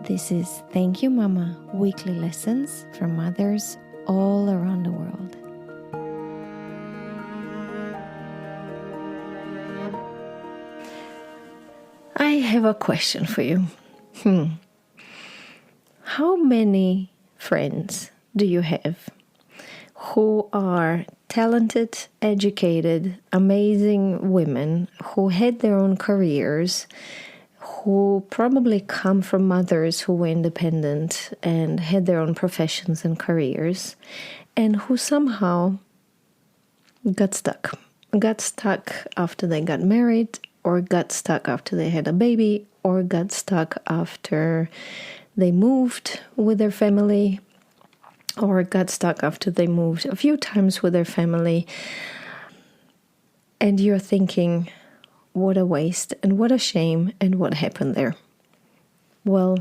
This is Thank You Mama, weekly lessons from mothers all around the world. I have a question for you. How many friends do you have who are talented, educated, amazing women who had their own careers, who probably come from mothers who were independent and had their own professions and careers, and who somehow got stuck? Got stuck after they got married, or got stuck after they had a baby, or got stuck after they moved with their family, or got stuck after they moved a few times with their family. And you're thinking, what a waste and what a shame and what happened there? Well,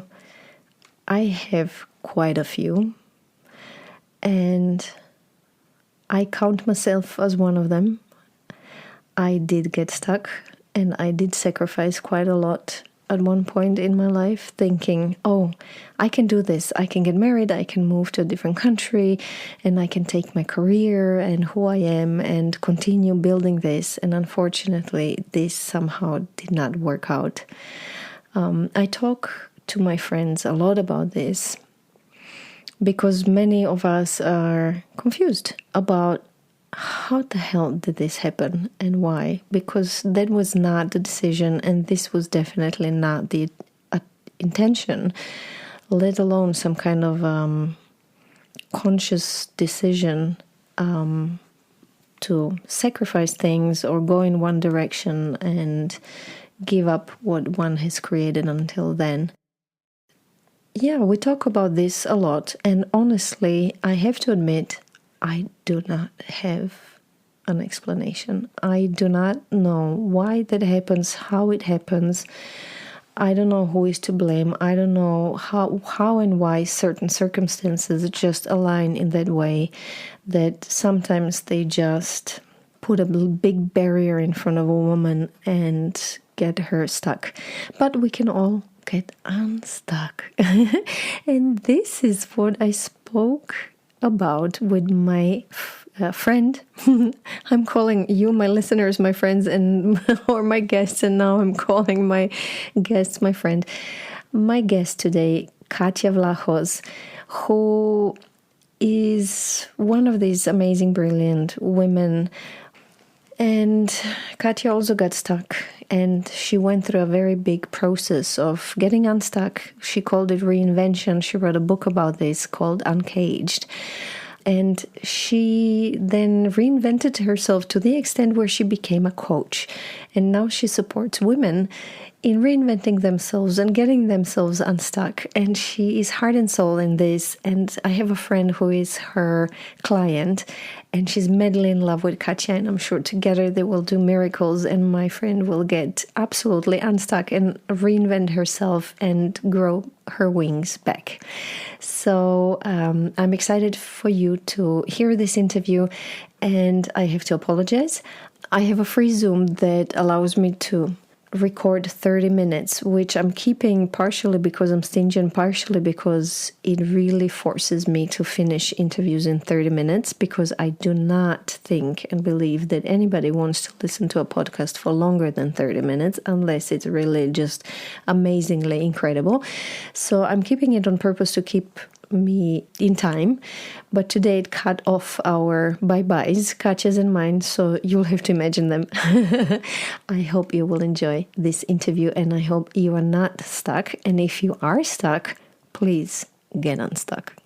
I have quite a few, and I count myself as one of them. I did get stuck and I did sacrifice quite a lot at one point in my life, thinking, oh, I can do this. I can get married, I can move to a different country, and I can take my career and who I am and continue building this. And unfortunately, this somehow did not work out. I talk to my friends a lot about this because many of us are confused about how the hell did this happen and why? Because that was not the decision, and this was definitely not the intention, let alone some kind of conscious decision to sacrifice things or go in one direction and give up what one has created until then. Yeah, we talk about this a lot, and honestly, I have to admit, I do not have an explanation. I do not know why that happens, how it happens. I don't know who is to blame. I don't know how and why certain circumstances just align in that way, that sometimes they just put a big barrier in front of a woman and get her stuck. But we can all get unstuck. And this is what I spoke about with my friend. I'm calling you, my listeners, my friends, and or my guests, and now I'm calling my guests my friend. My guest today, Katia Vlachos, who is one of these amazing, brilliant women. And Katia also got stuck, and she went through a very big process of getting unstuck. She called it Reinvention. She wrote a book about this called Uncaged. And she then reinvented herself to the extent where she became a coach. And now she supports women in reinventing themselves and getting themselves unstuck. And she is heart and soul in this. And I have a friend who is her client, and she's madly in love with Katia, and I'm sure together they will do miracles, and my friend will get absolutely unstuck and reinvent herself and grow her wings back. So I'm excited for you to hear this interview, and I have to apologize. I have a free Zoom that allows me to record 30 minutes, which I'm keeping partially because I'm stingy and partially because it really forces me to finish interviews in 30 minutes, because I do not think and believe that anybody wants to listen to a podcast for longer than 30 minutes unless it's really just amazingly incredible. So I'm keeping it on purpose to keep me in time, but today it cut off our bye-byes, Katia's and mine, so you'll have to imagine them. I hope you will enjoy this interview, and I hope you are not stuck, and if you are stuck, please get unstuck.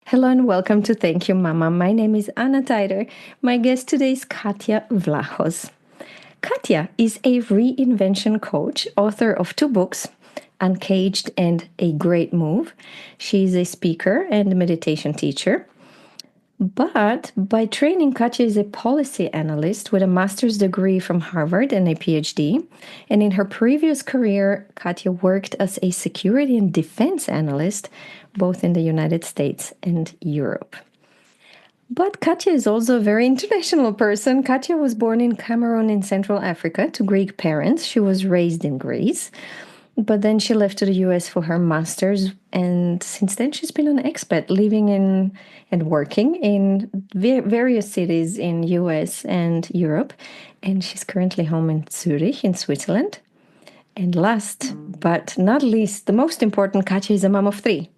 Hello and welcome to Thank You Mama. My name is Anna Teider. My guest today is Katia Vlachos. Katia is a reinvention coach, author of 2 books, Uncaged and A Great Move. She's a speaker and meditation teacher. But by training, Katia is a policy analyst with a master's degree from Harvard and a PhD. And in her previous career, Katia worked as a security and defense analyst, both in the United States and Europe. But Katia is also a very international person. Katia was born in Cameroon in Central Africa to Greek parents. She was raised in Greece. But then she left to the US for her master's, and since then she's been an expat, living in and working in various cities in US and Europe. And she's currently home in Zurich, in Switzerland. And last but not least, the most important, Katja is a mom of three.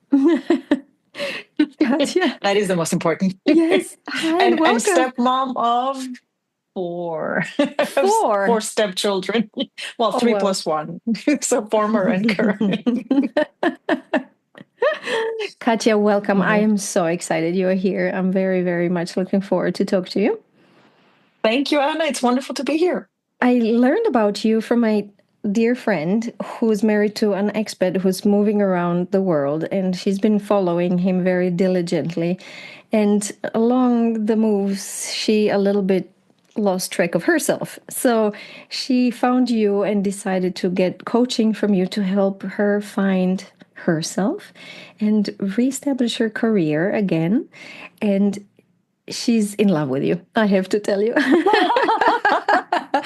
Katja. That is the most important. Yes. Hi and And welcome. stepmom of four. Four. Four stepchildren. Well, Oh, three well. plus one. So former and current. Katja, welcome. I Mhm. am so excited you're here. I'm very, very much looking forward to talk to you. Thank you, Anna. It's wonderful to be here. I learned about you from my dear friend who's married to an expat who's moving around the world, and she's been following him very diligently. And along the moves, she a little bit lost track of herself. So she found you and decided to get coaching from you to help her find herself and reestablish her career again. And she's in love with you, I have to tell you.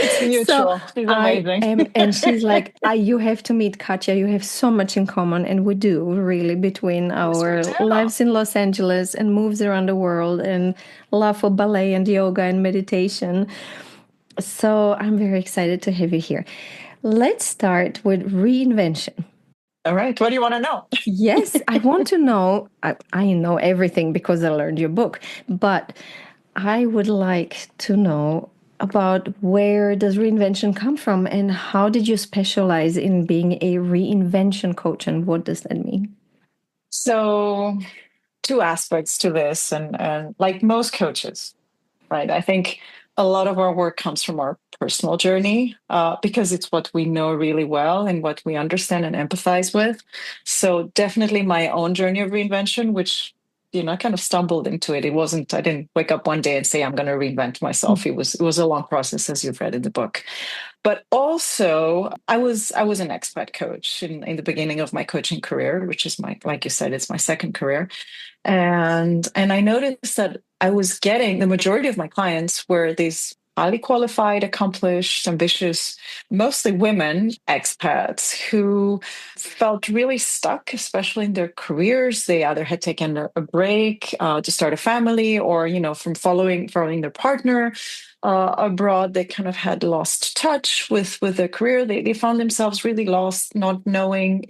It's So mutual. She's I amazing. am, and she's like, you have to meet Katja. You have so much in common. And we do really, between Yes, we our do. lives in Los Angeles and moves around the world and love for ballet and yoga and meditation. So I'm very excited to have you here. Let's start with reinvention. All right. What do you want to know? Yes, I want to know. I know everything because I learned your book, but I would like to know about where does reinvention come from and how did you specialize in being a reinvention coach and what does that mean? So, two aspects to this, and like most coaches, right? I think a lot of our work comes from our personal journey because it's what we know really well and what we understand and empathize with. So definitely my own journey of reinvention, which I kind of stumbled into it. It wasn't. I didn't wake up one day and say I'm going to reinvent myself. It was a long process, as you've read in the book. But also, I was an expat coach in the beginning of my coaching career, which is my, like you said, it's my second career. And I noticed that I was getting the majority of my clients were these highly qualified, accomplished, ambitious, mostly women expats who felt really stuck, especially in their careers. They either had taken a break to start a family, or from following their partner abroad. They kind of had lost touch with their career. They found themselves really lost, not knowing,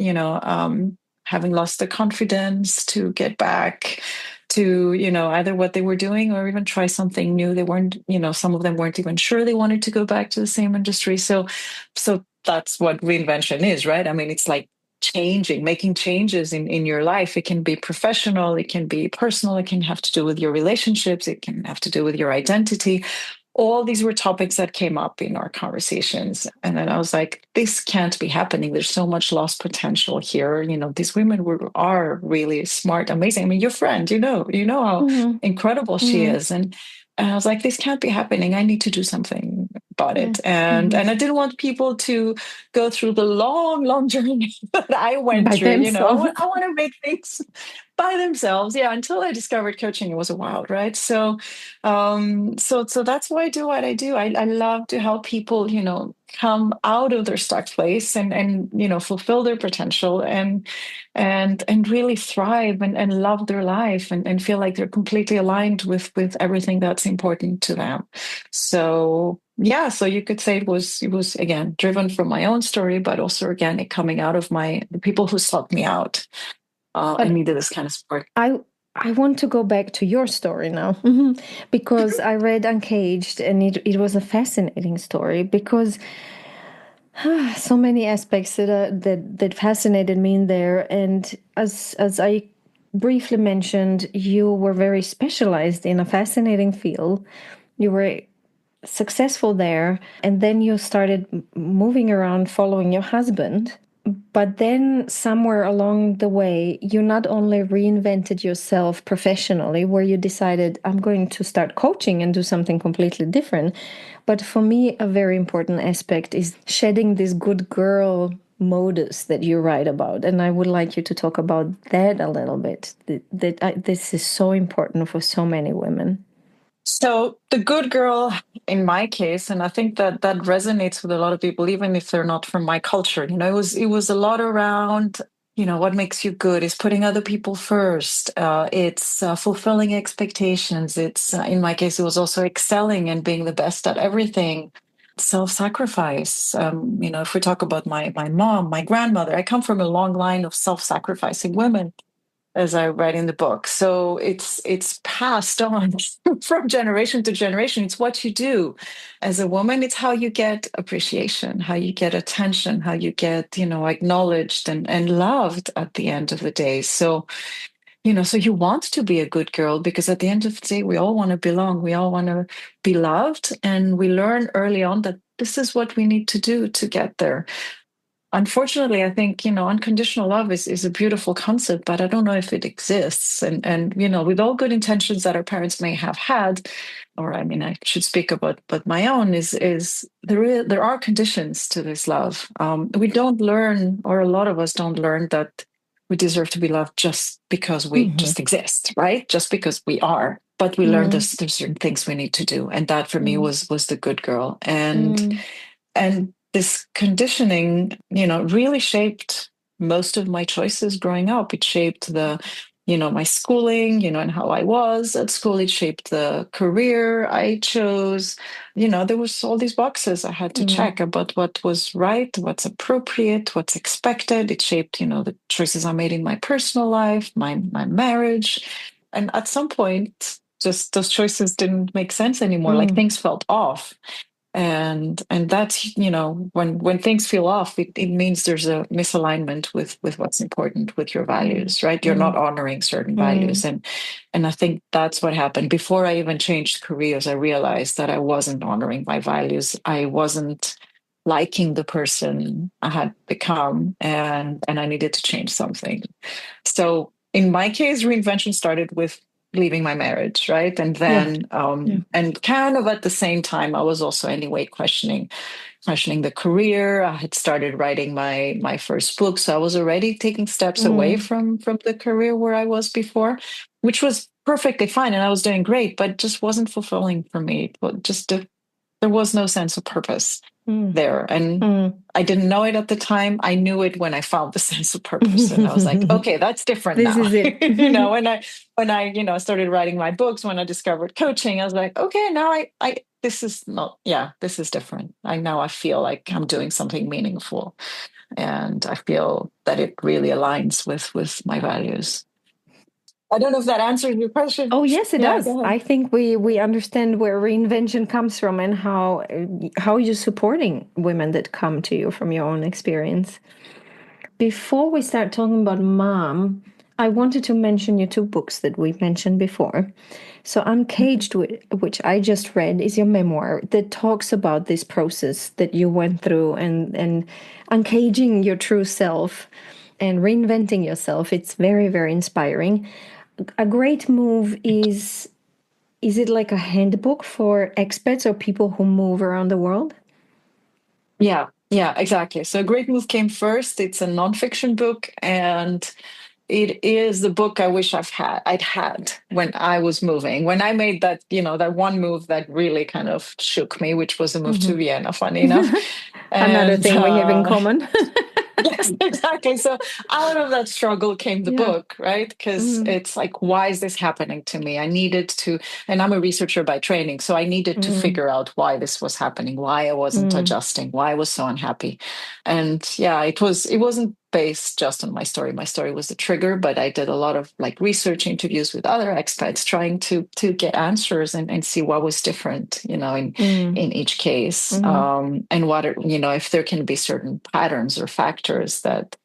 having lost the confidence to get back to either what they were doing or even try something new. They weren't, some of them weren't even sure they wanted to go back to the same industry. So that's what reinvention is, right? I mean, it's like making changes in your life. It can be professional, it can be personal, it can have to do with your relationships, it can have to do with your identity. All these were topics that came up in our conversations. And then I was like, this can't be happening. There's so much lost potential here. These women are really smart, amazing. I mean, your friend, you know how Mm-hmm. incredible she Mm-hmm. is. And I was like, this can't be happening. I need to do something about Yeah. it. And Mm-hmm. and I didn't want people to go through the long, long journey that I went By through. I themselves. want, I want to make things by themselves. Yeah, until I discovered coaching, it was a wild, right? So that's why I do what I do. I love to help people, come out of their stuck place and fulfill their potential and really thrive and love their life and feel like they're completely aligned with everything that's important to them. So yeah, so you could say it was again driven from my own story, but also organic coming out of the people who sought me out and But needed this kind of support. I want to go back to your story now. Mhm. Because I read Uncaged and it was a fascinating story because so many aspects that fascinated me in there. And as I briefly mentioned, you were very specialized in a fascinating field. You were successful there, and then you started moving around following your husband. But then, somewhere along the way, you not only reinvented yourself professionally, where you decided, I'm going to start coaching and do something completely different. But for me, a very important aspect is shedding this good girl modus that you write about. And I would like you to talk about that a little bit. This is so important for so many women. So the good girl, in my case, and I think that that resonates with a lot of people, even if they're not from my culture. It was a lot around, what makes you good is putting other people first. It's fulfilling expectations. It's in my case, it was also excelling and being the best at everything. Self-sacrifice. If we talk about my mom, my grandmother, I come from a long line of self-sacrificing women, as I write in the book. So it's passed on from generation to generation. It's what you do as a woman. It's how you get appreciation, how you get attention, how you get, acknowledged and loved at the end of the day. So, so you want to be a good girl because at the end of the day, we all want to belong. We all want to be loved. And we learn early on that this is what we need to do to get there. Unfortunately, I think, unconditional love is a beautiful concept, but I don't know if it exists. And with all good intentions that our parents may have had, or I mean, I should speak about but my own is there are conditions to this love. We don't learn, or a lot of us don't learn that we deserve to be loved just because we Mm-hmm. just exist, right? Just because we are. But we learn there's certain things we need to do. And that for me was the good girl. And this conditioning, really shaped most of my choices growing up. It shaped my schooling, and how I was at school. It shaped the career I chose. There was all these boxes I had to check about what was right, what's appropriate, what's expected. It shaped, the choices I made in my personal life, my marriage. And at some point, just those choices didn't make sense anymore. Like things felt off, and that's, when things feel off, it means there's a misalignment with what's important with your values, right? You're not honoring certain values. And I think that's what happened. Before I even changed careers, I realized that I wasn't honoring my values. I wasn't liking the person I had become, and I needed to change something. So in my case, reinvention started with leaving my marriage, right? And Yeah. then Yeah. and kind of at the same time, I was also anyway questioning the career. I had started writing my first book. So I was already taking steps away from the career where I was before, which was perfectly fine. And I was doing great, but just wasn't fulfilling for me. But there was no sense of purpose there. And I didn't know it at the time. I knew it when I found the sense of purpose. And I was like, okay, that's different This now. is it. When I started writing my books, when I discovered coaching, I was like, okay, now I this is not, yeah, this is different. I feel like I'm doing something meaningful. And I feel that it really aligns with my values. I don't know if that answers your question. Oh yes, it Yeah, does. go ahead. I think we understand where reinvention comes from and how you're supporting women that come to you from your own experience. Before we start talking about mom, I wanted to mention your two books that we mentioned before. So, Uncaged, which I just read, is your memoir that talks about this process that you went through and uncaging your true self and reinventing yourself. It's very, very inspiring. A great move is it like a handbook for expats or people who move around the world? Yeah, yeah, exactly. So Great Move came first. It's a nonfiction book, and it is the book I wish I'd had when I was moving. When I made that, that one move that really kind of shook me, which was a move to Vienna, funny enough. Another And thing we have in common. yes, exactly. So out of that struggle came the Yeah. book, right? Because it's like, why is this happening to me? I needed to, and I'm a researcher by training, so I needed to figure out why this was happening, why I wasn't adjusting, why I was so unhappy. And yeah, it wasn't based just on my story. My story was the trigger, but I did a lot of like research interviews with other experts trying to get answers and see what was different, in each case, and if there can be certain patterns or factors that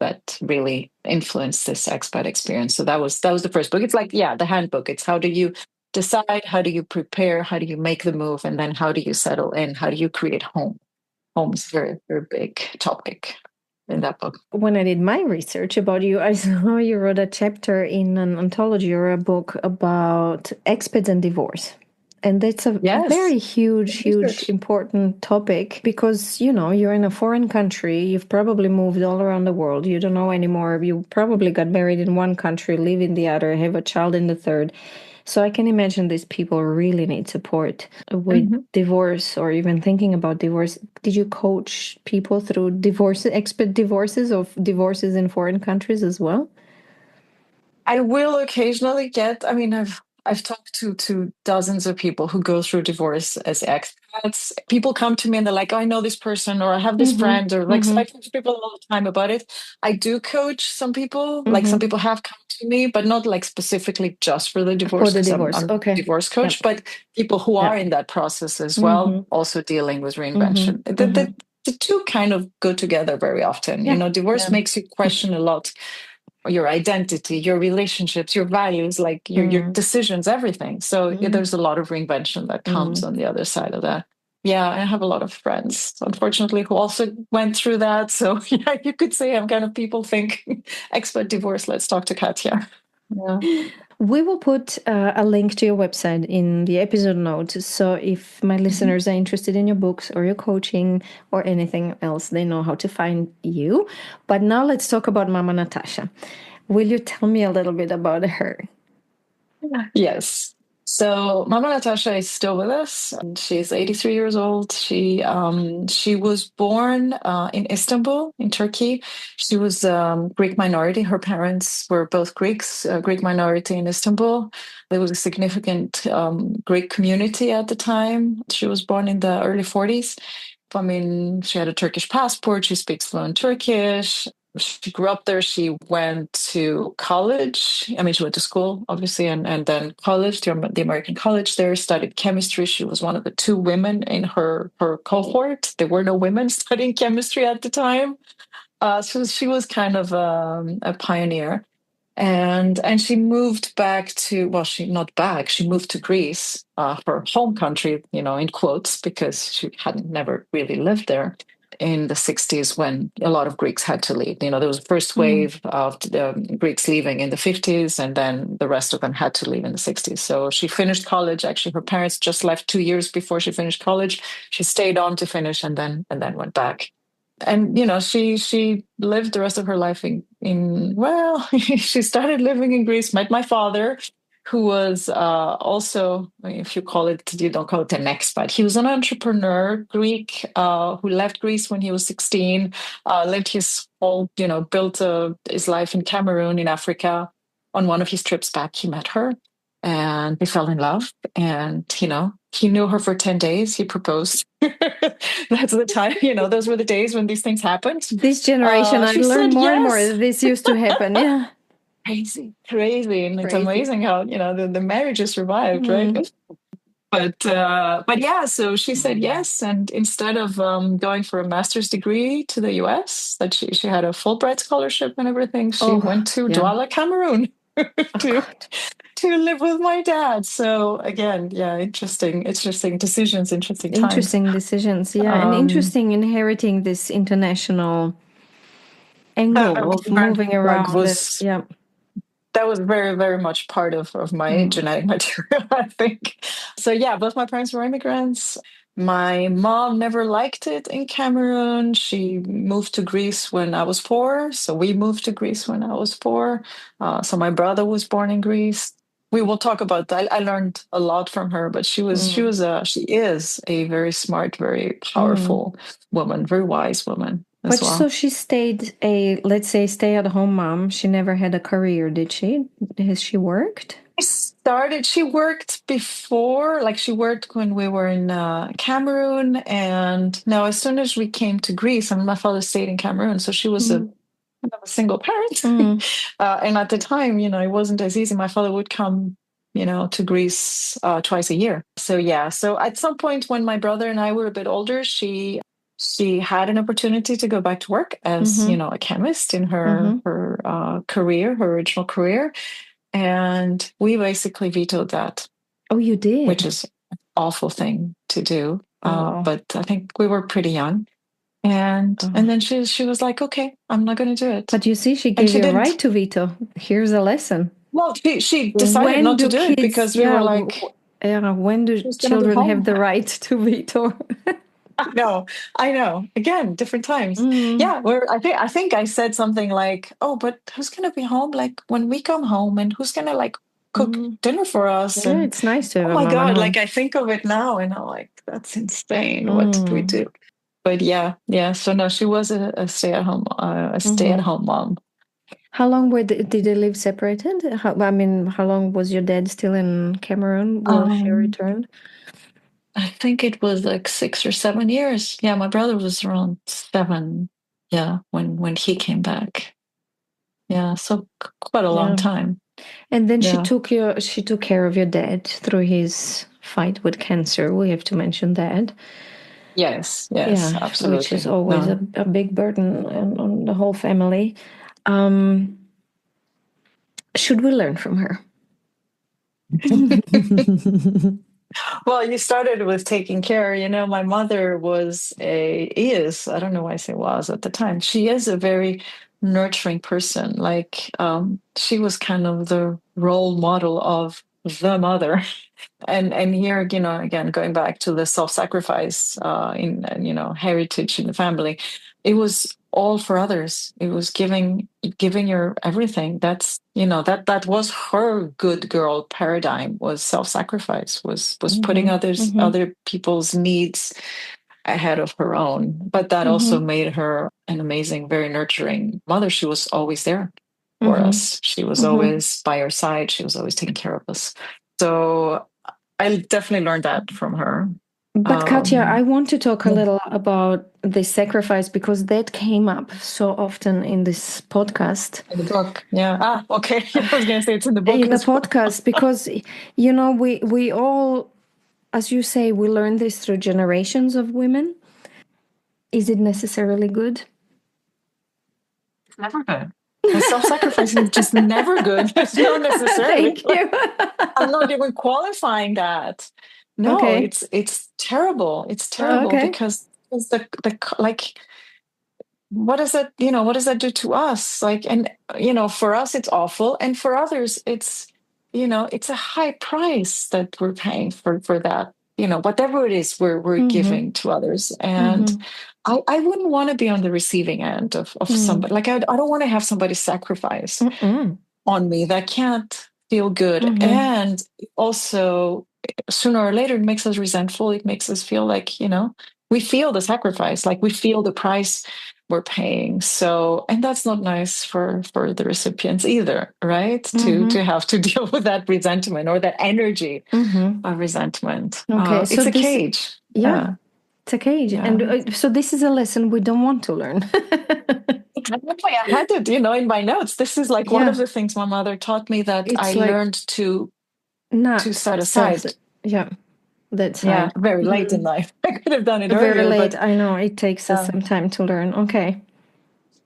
really influence this expat experience. So that was the first book. It's like, yeah, the handbook. It's how do you decide, how do you prepare, how do you make the move, and then how do you settle in, how do you create home is very, very big topic in that book. When I did my research about you, I saw you wrote a chapter in an anthology or a book about expats and divorce. And that's a Yes, very huge, huge, research. important topic because, you're in a foreign country. You've probably moved all around the world. You don't know anymore. You probably got married in one country, live in the other, have a child in the third. So I can imagine these people really need support with Mhm. divorce or even thinking about divorce. Did you coach people through divorce, expert divorces or divorces in foreign countries as well? I will occasionally get, I mean, I've talked to dozens of people who go through divorce as expats. People come to me and they're like, oh, I know this person, or I have this Mm-hmm. friend, or like, so I Mm-hmm. talk to people all the time about it. I do coach some people, like some Mm-hmm. people have come to me, but not like specifically just for the For divorce, the because divorce. I'm a Okay. divorce Yep. coach, but people who are Yep. in that process as well, Mm-hmm. also dealing with reinvention. Mm-hmm. Mm-hmm. The two kind of go together very often. You Yeah. know, divorce Yeah. makes you question a lot your identity, your relationships, your values, like your Mm-hmm. decisions, everything. So yeah, Mm-hmm. there's a lot of reinvention that comes Mm-hmm. on the other side of that. Yeah, I have a lot of friends, unfortunately, who also went through that. So yeah, you could say I'm kind of people think expert divorce. Let's talk to Katia. Yeah. We will put a link to your website in the episode notes. So if my Mhm. listeners are interested in your books or your coaching or anything else, they know how to find you. But now let's talk about Mama Natasha. Will you tell me a little bit about her? Yes. So Mama Natasha is still with us. And she's 83 years old. She was born in Istanbul, in Turkey. She was Greek minority. Her parents were both Greeks, Greek minority in Istanbul. There was a significant Greek community at the time. She was born in the early 40s. I mean, she had a Turkish passport. She speaks fluent Turkish. She grew up there. She went to college. I mean, she went to school, obviously, and then college, the American college there, studied chemistry. She was one of the two women in her cohort. There were no women studying chemistry at the time. So she was kind of a pioneer. And she moved back to, well, she not back, she moved to Greece, her home country, you know, in quotes, because she hadn't never really lived there in the 60s when a lot of Greeks had to leave. You know, there was a first Mm, wave of the Greeks leaving in the 50s, and then the rest of them had to leave in the 60s. So she finished college. Actually, her parents just left 2 years before she finished college. She stayed on to finish and then went back. And you know, she lived the rest of her life in well, she started living in Greece, met my father, who was also, I mean, if you call it, you don't call it an expat. He was an entrepreneur, Greek, who left Greece when he was 16, lived his whole, you know, built his life in Cameroon, in Africa. On one of his trips back, he met her and they fell in love. And, you know, he knew her for 10 days. He proposed. That's the time, you know, those were the days when these things happened. this generation, I She learned said more and more yes. that this used to happen. Yeah. Crazy, crazy. And it's Crazy. amazing how, you know, the marriages survived, right? Mm, But yeah, so she said yes. And instead of going for a master's degree to the US, that she had a Fulbright scholarship and everything, she oh, went to yeah. Douala, Cameroon Oh, to God. to live with my dad. So again, yeah, interesting decisions, interesting times. Interesting decisions. Yeah. And Um, interesting inheriting this international angle of Red moving flag around. And, was yeah. that was very, very much part of my Mm, genetic material, I think. So yeah, both my parents were immigrants. My mom never liked it in Cameroon. She moved to Greece when I was 4. So we moved to Greece when I was 4. So my brother was born in Greece. We will talk about that. I learned a lot from her, but mm, she is a very smart, very mm. powerful woman, very wise woman as But so well. she stayed a, let's say, stay at home mom. She never had a career, did she? Has she worked? She worked before, like she worked when we were in Cameroon. And now, as soon as we came to Greece, I mean, my father stayed in Cameroon. So she was a, Mm, kind of a single parent. mm, And at the time, you know, it wasn't as easy. My father would come, you know, to Greece twice a year. So, yeah. So at some point when my brother and I were a bit older, she had an opportunity to go back to work as, you mm-hmm, know, a chemist in mm-hmm. her career, her original career. And we basically vetoed that, Oh, you which did? is an awful thing to do. Oh, But I think we were pretty young. And oh. then she was like, okay, I'm not going to do it. But you see, she And gave she you a right didn't. to veto. Here's a lesson. Well, she decided When not to do do it kids, because we were yeah, like, yeah, when do she was going to be children have home. the right to veto? I know. Again, different times. Mm, Yeah, I think I said something like, "Oh, but who's going to be home like when we come home, and who's going to like cook dinner for us. Yeah, And it's nice to have oh a my mom at God, like home. I think of it now and I'm like, that's insane. What did we do? But yeah. So no, she was a stay-at-home mom. How long did they live separated? How long was your dad still in Cameroon? Will she Um, returned? I think it was like 6 or 7 years. Yeah, my brother was around 7. Yeah, when he came back. Yeah, so quite a long Yeah. time. And then Yeah. she took care of your dad through his fight with cancer. We have to mention that. Yes, Yeah, which is absolutely. always No. a big burden on the whole family. Um, should we learn from her? Well, you started with taking care. My mother is, I don't know why I say was at the time. She is a very nurturing person. Like, she was kind of the role model of the mother. And here, again, going back to the self-sacrifice in heritage in the family, it was all for others. It was giving your everything. That was her good girl paradigm, was self-sacrifice, was putting other people's needs ahead of her own. But that also made her an amazing, very nurturing mother. She was always there for us. She was always by our side. She was always taking care of us. So I definitely learned that from her. But Katia, I want to talk a Yeah. little about the sacrifice because that came up so often in this podcast. In the book. Yeah. Okay. I was going to say it's in the book In the as well. podcast, because we all, as you say, we learn this through generations of women. Is it necessarily good? It's never good. The self-sacrifice is just never good. It's not necessarily. Thank you. I'm not even qualifying that. No, Okay. it's terrible. It's terrible Okay. because the like what does that do to us? Like, and for us it's awful, and for others it's a high price that we're paying for that, whatever it is we're giving to others. And I wouldn't want to be on the receiving end of somebody. Like, I don't want to have somebody sacrifice on me that can't feel good. And also, sooner or later, it makes us resentful. It makes us feel like, we feel the sacrifice, like we feel the price we're paying. So, and that's not nice for the recipients either, right? To have to deal with that resentment or that energy of resentment. Okay, so It's a this, cage. yeah, Yeah. it's a cage. Yeah. And so this is a lesson we don't want to learn. Exactly. I had it, in my notes. This is like one of Yeah, the things my mother taught me, that I it's like learned to not set self, aside. yeah, that Yeah, side. very late in life. I could have done it Very earlier, late. but I know it takes us some time to learn. Okay.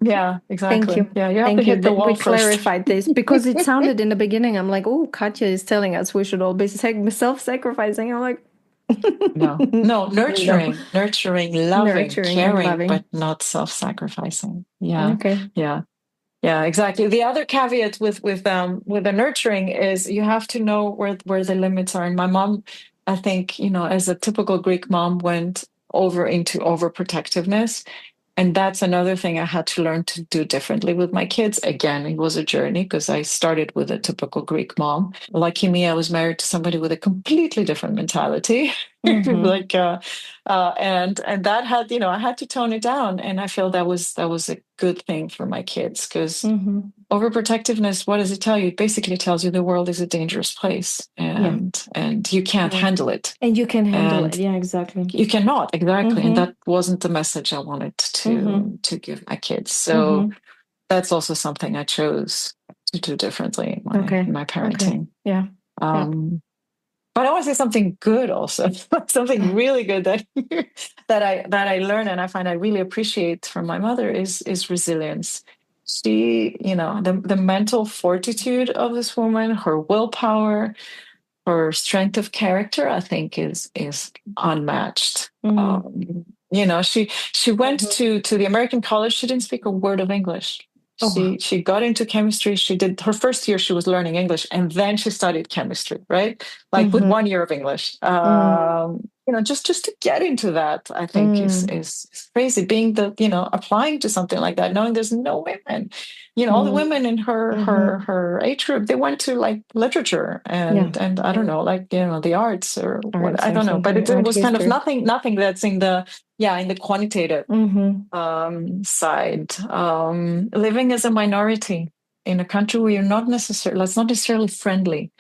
yeah, Thank exactly. you. Yeah, you have to Thank you hit the that we wall first. clarified this because it sounded in the beginning, I'm like, oh, Katja is telling us we should all be self-sacrificing. I'm like, No, no, nurturing, loving, nurturing and caring, loving. but not self-sacrificing. Yeah, Okay. yeah. Yeah, exactly. The other caveat with the nurturing is you have to know where the limits are. And my mom, I think, as a typical Greek mom, went over into overprotectiveness. And that's another thing I had to learn to do differently with my kids. Again, it was a journey because I started with a typical Greek mom. Lucky me, I was married to somebody with a completely different mentality. Like, and that had, I had to tone it down. And I feel that was a good thing for my kids, because overprotectiveness, what does it tell you? It basically tells you the world is a dangerous place, Yeah. and you can't Yeah. handle it. And you can handle it. And Yeah, exactly. you cannot, exactly. And that wasn't the message I wanted to give my kids. So that's also something I chose to do differently in my Okay. parenting. Yeah. Yeah. But I want to say something good also, something really good that I learned and I find I really appreciate from my mother is resilience. She, the mental fortitude of this woman, her willpower, her strength of character, I think is unmatched. She went to the American college. She didn't speak a word of English. Oh, She got into chemistry. She did her first year. She was learning English, and then she studied chemistry. Right. like with 1 year of English. Mm, Just to get into that, I think mm, is crazy. Being applying to something like that, knowing there's no women, all the mm, women in her age group, they went to like literature yeah, and I don't yeah. know, like the arts or what, Arts I or don't know, but something, it art was kind of history. nothing that's in the quantitative side. Living as a minority in a country where you're not necessarily, that's not necessarily friendly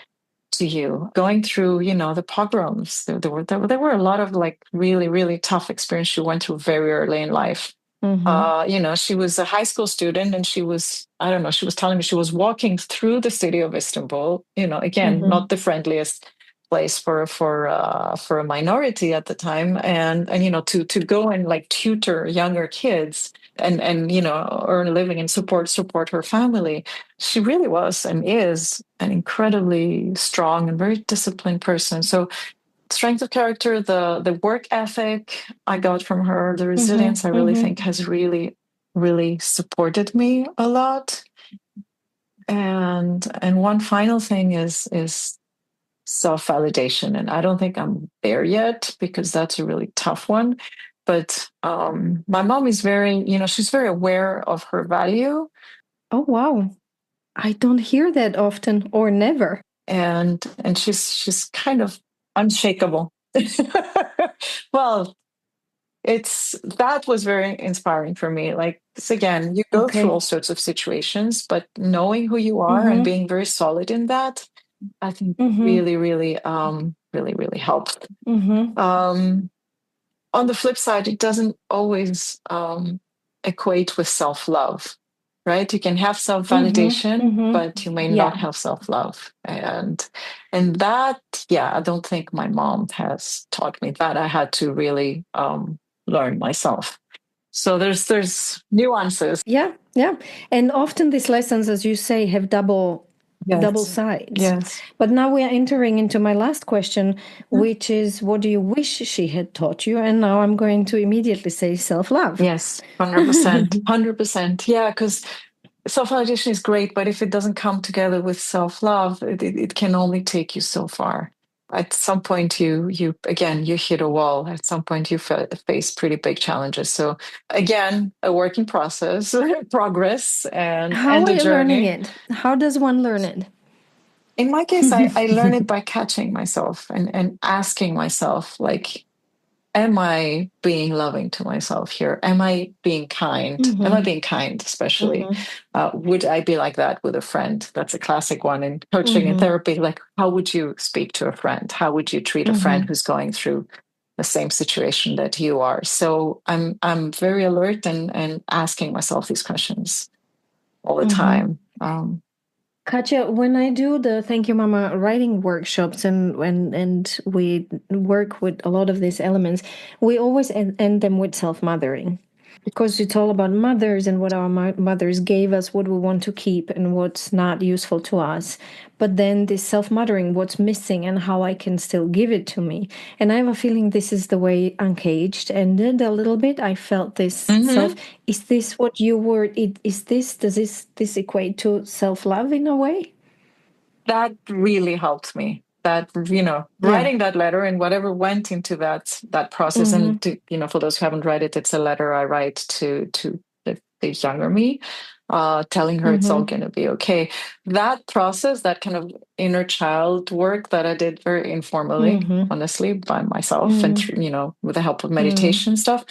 to you, going through, the pogroms. There were a lot of like really, really tough experience she went through very early in life. Mm-hmm. She was a high school student and she was, I don't know, she was telling me she was walking through the city of Istanbul, again, Mm-hmm. not the friendliest place for a minority at the time. And to go and like tutor younger kids and earn a living and support her family. She really was and is an incredibly strong and very disciplined person. So strength of character, the work ethic I got from her, the resilience, I Mm-hmm. really Mm-hmm. think has really, really supported me a lot. And one final thing is self-validation. And I don't think I'm there yet because that's a really tough one. But my mom is she's very aware of her value. Oh, wow. I don't hear that often or never. And she's kind of unshakable. Well, that was very inspiring for me. Like, 'cause again, you go through Okay. all sorts of situations, but knowing who you are and Mm-hmm. being very solid in that, I think Mm-hmm. really, really, really, really helped. Mm-hmm. Um, on the flip side, it doesn't always equate with self-love, right? You can have Mm-hmm. self-validation, Mm-hmm. but you may not Yeah. have self-love. And that, yeah, I don't think my mom has taught me that. I had to really learn myself. So there's nuances. Yeah. Yeah. And often these lessons, as you say, have double Yes. sides. Yes. But now we are entering into my last question, which is, what do you wish she had taught you? And now I'm going to immediately say self-love. Yes. 100%. 100%. Yeah, because self-validation is great, but if it doesn't come together with self-love, it can only take you so far. At some point, you again, you hit a wall. At some point, you face pretty big challenges. So again, a working process, progress, and How are a you learning journey. it? How does one learn it? In my case, I learn it by catching myself and asking myself, like, am I being loving to myself here? Am I being kind? Am I Mm-hmm. being kind, especially? Mm-hmm. Would I be like that with a friend? That's a classic one in coaching and Mm-hmm. therapy. Like, how would you speak to a friend? How would you treat a friend Mm-hmm. who's going through the same situation that you are? So I'm very alert and asking myself these questions all the Mm-hmm. time. Katja, when I do the Thank You Mama writing workshops and we work with a lot of these elements, we always end them with self-mothering. Because it's all about mothers and what our mothers gave us, what we want to keep and what's not useful to us. But then this self-mothering, what's missing and how I can still give it to me. And I have a feeling this is the way Uncaged ended a little bit. I felt this self. Mhm. Is this what you were? Does this equate to self-love in a way? That really helped me. That, Yeah. writing that letter and whatever went into that process. Mm-hmm. And for those who haven't read it, it's a letter I write to the younger me, telling her it's all Mm-hmm. going to be okay. That process, that kind of inner child work that I did very informally, Mm-hmm. honestly, by myself and Mm-hmm. through, with the help of meditation stuff,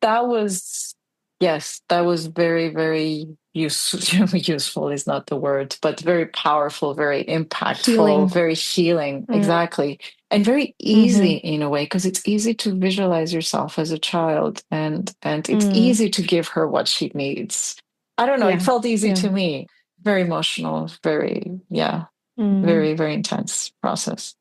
that was, yes, that was very, very useful. Useful is not the word, but very powerful, very impactful, Healing. very healing. Exactly. And very easy Mm-hmm. in a way, because it's easy to visualize yourself as a child and it's Mm. easy to give her what she needs. I don't know, it Yeah. felt easy Yeah. to me. Very emotional, very, yeah, Mm. very, very intense process.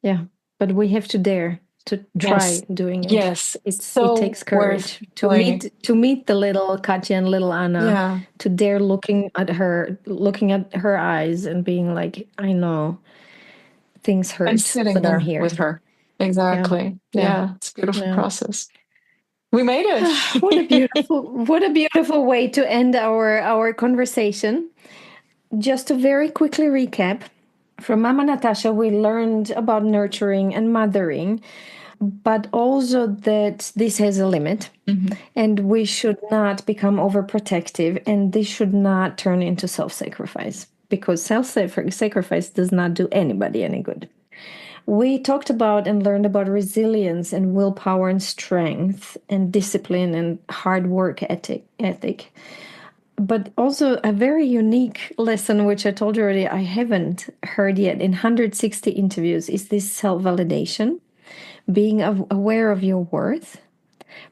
Yeah, but we have to dare to try Yes. doing it. Yes. It So takes worth courage doing. to meet the little Katya and little Anna, Yeah. to dare looking at her eyes and being like, I know things And hurt, sitting but I'm there with here. her. Yeah, Exactly. yeah, Yeah, it's a beautiful yeah. process. We made it. What a beautiful way to end our conversation. Just to very quickly recap, From Mama Natasha, we learned about nurturing and mothering, but also that this has a limit. And we should not become overprotective, and this should not turn into self-sacrifice, because self-sacrifice does not do anybody any good. We talked about and learned about resilience and willpower and strength and discipline and hard work ethic. But also a very unique lesson, which I told you already I haven't heard yet in 160 interviews, is this self-validation, being aware of your worth.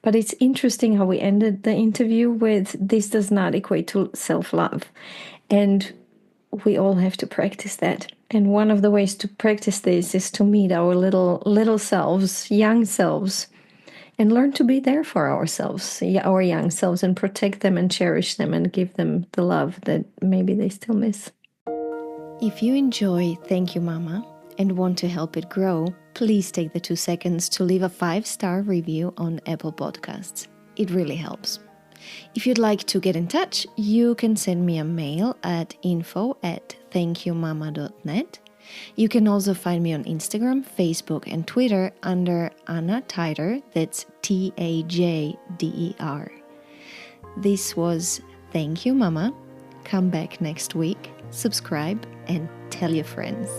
But it's interesting how we ended the interview with this does not equate to self-love. And we all have to practice that. And one of the ways to practice this is to meet our little selves, young selves, and learn to be there for ourselves, our young selves, and protect them and cherish them and give them the love that maybe they still miss. If you enjoy Thank You Mama and want to help it grow, please take the 2 seconds to leave a 5-star review on Apple Podcasts. It really helps. If you'd like to get in touch, you can send me a mail at info@thankyouMama.net. You can also find me on Instagram, Facebook, and Twitter under Anna Teider, that's Tajder. This was Thank You Mama. Come back next week, subscribe, and tell your friends.